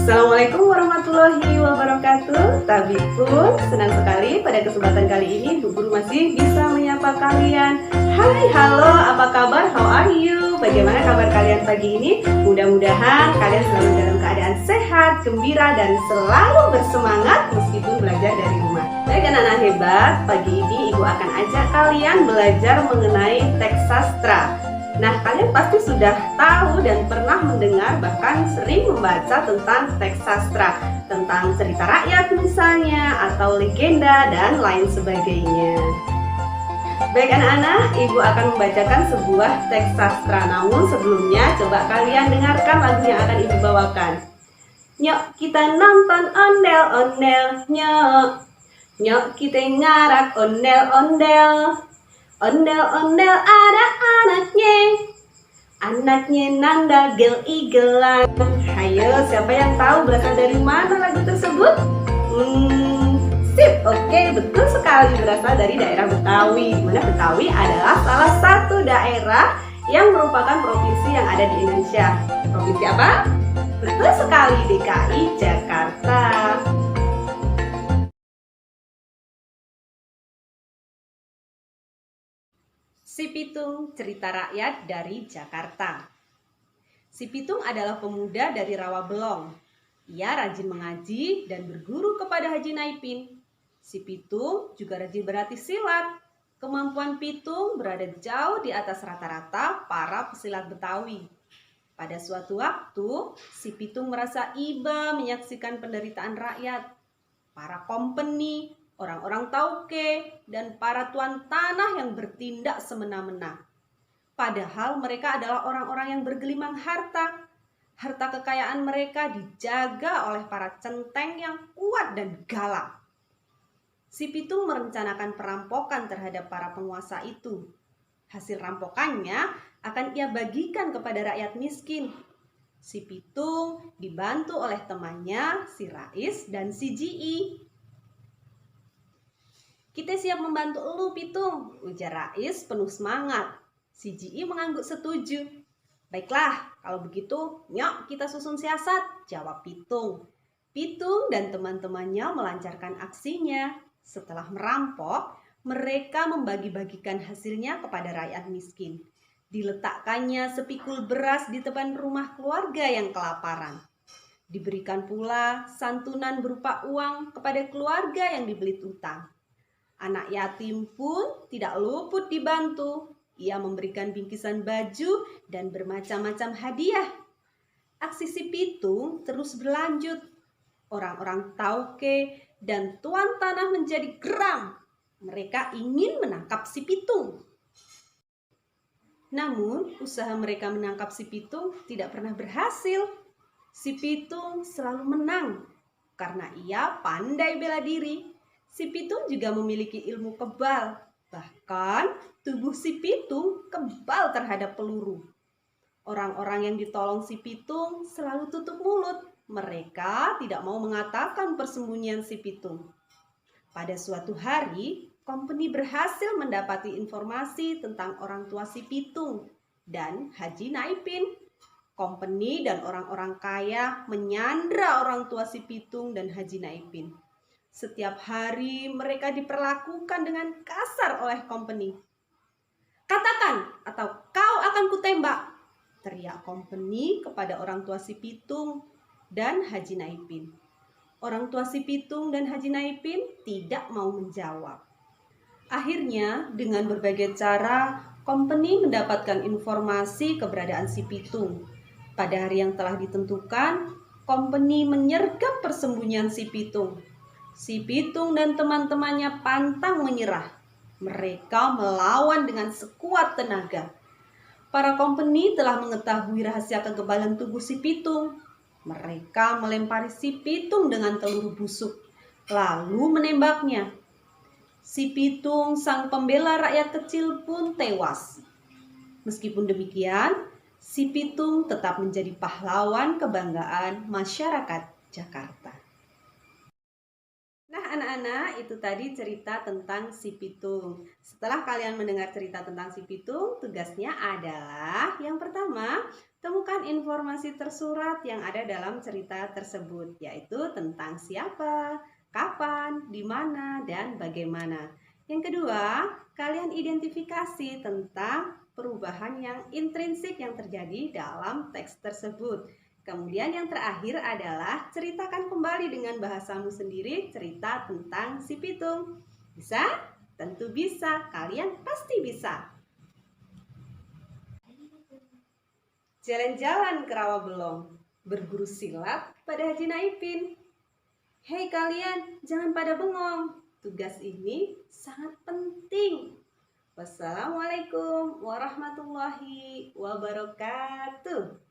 Assalamualaikum warahmatullahi wabarakatuh. Tabib pun senang sekali pada kesempatan kali ini Bu Guru masih bisa menyapa kalian. Hai, halo, apa kabar? How are you? Bagaimana kabar kalian pagi ini? Mudah-mudahan kalian selalu dalam keadaan sehat, gembira, dan selalu bersemangat meskipun belajar dari rumah. Baik anak-anak hebat, pagi ini Ibu akan ajak kalian belajar mengenai teks sastra. Nah, kalian pasti sudah tahu dan pernah mendengar bahkan sering membaca tentang teks sastra, tentang cerita rakyat misalnya, atau legenda dan lain sebagainya. Baik anak-anak, Ibu akan membacakan sebuah teks sastra. Namun sebelumnya coba kalian dengarkan lagu yang akan Ibu bawakan. Nyok kita nonton ondel-ondel, nyok. Nyok kita ngarak ondel-ondel. Ondel-ondel ada anaknya nanda gel-igelan. Hayo, siapa yang tahu berasal dari mana lagu tersebut? Sip, oke, betul sekali berasal dari daerah Betawi. Dimana Betawi adalah salah satu daerah yang merupakan provinsi yang ada di Indonesia. Provinsi apa? Betul sekali, DKI Jakarta. Si Pitung, cerita rakyat dari Jakarta. Si Pitung adalah pemuda dari Rawabelong. Ia rajin mengaji dan berguru kepada Haji Naipin. Si Pitung juga rajin berlatih silat. Kemampuan Pitung berada jauh di atas rata-rata para pesilat Betawi. Pada suatu waktu, si Pitung merasa iba menyaksikan penderitaan rakyat. Para kompeni, orang-orang tauke, dan para tuan tanah yang bertindak semena-mena. Padahal mereka adalah orang-orang yang bergelimang harta. Harta kekayaan mereka dijaga oleh para centeng yang kuat dan galak. Si Pitung merencanakan perampokan terhadap para penguasa itu. Hasil rampokannya akan ia bagikan kepada rakyat miskin. Si Pitung dibantu oleh temannya, si Rais dan si Ji. Kita siap membantu elu, Pitung, ujar Rais penuh semangat. Si Ji mengangguk setuju. Baiklah, kalau begitu, nyok kita susun siasat, jawab Pitung. Pitung dan teman-temannya melancarkan aksinya. Setelah merampok, mereka membagi-bagikan hasilnya kepada rakyat miskin. Diletakkannya sepikul beras di depan rumah keluarga yang kelaparan. Diberikan pula santunan berupa uang kepada keluarga yang dibelit utang. Anak yatim pun tidak luput dibantu. Ia memberikan bingkisan baju dan bermacam-macam hadiah. Aksi si Pitung terus berlanjut. Orang-orang tauke dan tuan tanah menjadi geram. Mereka ingin menangkap si Pitung. Namun, usaha mereka menangkap si Pitung tidak pernah berhasil. Si Pitung selalu menang karena ia pandai bela diri. Si Pitung juga memiliki ilmu kebal. Bahkan tubuh si Pitung kebal terhadap peluru. Orang-orang yang ditolong si Pitung selalu tutup mulut. Mereka tidak mau mengatakan persembunyian si Pitung. Pada suatu hari, kompeni berhasil mendapati informasi tentang orang tua si Pitung dan Haji Naipin. Kompeni dan orang-orang kaya menyandra orang tua si Pitung dan Haji Naipin. Setiap hari mereka diperlakukan dengan kasar oleh kompeni. Katakan atau kau akan kutembak, teriak kompeni kepada orang tua si Pitung dan Haji Naipin. Orang tua si Pitung dan Haji Naipin tidak mau menjawab. Akhirnya dengan berbagai cara kompeni mendapatkan informasi keberadaan si Pitung. Pada hari yang telah ditentukan, kompeni menyergap persembunyian si Pitung. Si Pitung dan teman-temannya pantang menyerah. Mereka melawan dengan sekuat tenaga. Para kompeni telah mengetahui rahasia kekebalan tubuh si Pitung. Mereka melempari si Pitung dengan telur busuk, lalu menembaknya. Si Pitung, sang pembela rakyat kecil pun tewas. Meskipun demikian, si Pitung tetap menjadi pahlawan kebanggaan masyarakat Jakarta. Nah anak-anak, itu tadi cerita tentang si pitung. Setelah kalian mendengar cerita tentang si pitung, tugasnya adalah yang pertama, temukan informasi tersurat yang ada dalam cerita tersebut, yaitu tentang siapa, kapan, di mana, dan bagaimana. Yang kedua, kalian identifikasi tentang perubahan yang intrinsik yang terjadi dalam teks tersebut. Kemudian yang terakhir adalah ceritakan kembali dengan bahasamu sendiri cerita tentang si pitung. Bisa? Tentu bisa, kalian pasti bisa. Jalan-jalan ke Rawabelong, berguru silat pada Haji Naipin. Hei kalian, jangan pada bengong. Tugas ini sangat penting. Wassalamualaikum warahmatullahi wabarakatuh.